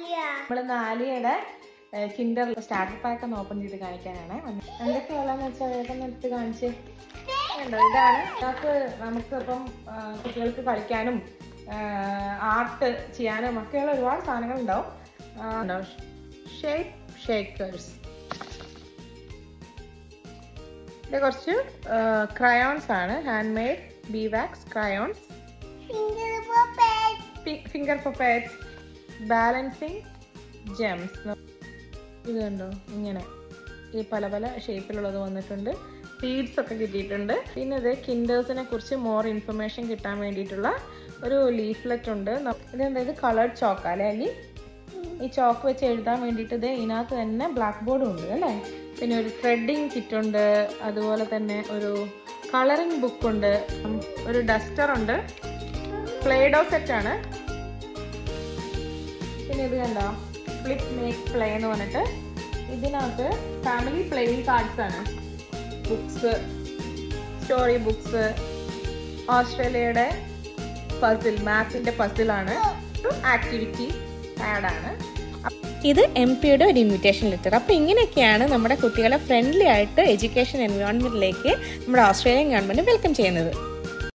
നമ്മൾ ആലിയയുടെ Kinder starter pack ഒന്ന് open ചെയ്ത് കാണിക്കാനാണ്. എന്തൊക്കെയുള്ളതെന്ന് വെച്ചാൽ വേഗം എടുത്ത് കാണിച്ച് ഉണ്ടോ. ഇതാണ് നമുക്ക് ഇപ്പം കുട്ടികൾക്ക് കളിക്കാനും ആർട്ട് ചെയ്യാനും ഒക്കെയുള്ള ഒരുപാട് സാധനങ്ങൾ ഉണ്ടാവും. ഷേപ്പ് ഷേക്കേഴ്സ്, ഇത് കുറച്ച് ക്രയോൺസ് ആണ്, hand made bee wax crayons, finger puppets, balancing gems. ഇത് കണ്ടോ, ഇങ്ങനെ ഈ പല പല ഷേപ്പിലുള്ളത് വന്നിട്ടുണ്ട്. സീഡ്സ് ഒക്കെ കിട്ടിയിട്ടുണ്ട്. പിന്നെ ഇത് കിൻഡേഴ്സിനെ കുറിച്ച് മോർ ഇൻഫർമേഷൻ കിട്ടാൻ വേണ്ടിയിട്ടുള്ള ഒരു ലീഫ്ലെറ്റ് ഉണ്ട്. ഇതെന്താ, ഇത് കളേർഡ് ചോക്ക് അല്ലെ, ഈ ചോക്ക് വെച്ച് എഴുതാൻ വേണ്ടിയിട്ട് ഇത് ഇതിനകത്ത് തന്നെ ബ്ലാക്ക് ബോർഡും ഉണ്ട് അല്ലേ. പിന്നെ ഒരു ത്രെഡിങ് കിറ്റ് ഉണ്ട്, അതുപോലെ തന്നെ ഒരു കളറിങ് ബുക്കുണ്ട്, ഒരു ഡസ്റ്റർ ഉണ്ട്, പ്ലേഡോ സെറ്റ് ആണ്. പിന്നെ ഇത് കണ്ടോ, ഫ്ലിപ്പ് മേക്ക് പ്ലേ എന്ന് പറഞ്ഞിട്ട് ഇതിനകത്ത് ഫാമിലി പ്ലേയിങ് കാർഡ്സ് ആണ്, ബുക്സ്, സ്റ്റോറി ബുക്സ്, ഓസ്ട്രേലിയയുടെ പസിൽ, മാത്സിന്റെ പസിലാണ്, ആക്ടിവിറ്റി പാഡാണ്. ഇത് MP-യുടെ ഒരു ഇൻവിറ്റേഷൻ ലെറ്റർ. അപ്പോൾ ഇങ്ങനെയൊക്കെയാണ് നമ്മുടെ കുട്ടികളെ ഫ്രണ്ട്ലി ആയിട്ട് എഡ്യൂക്കേഷൻ എൻവയോൺമെന്റിലേക്ക് നമ്മുടെ ഓസ്ട്രേലിയൻ ഗവൺമെന്റ് വെൽക്കം ചെയ്യുന്നത്.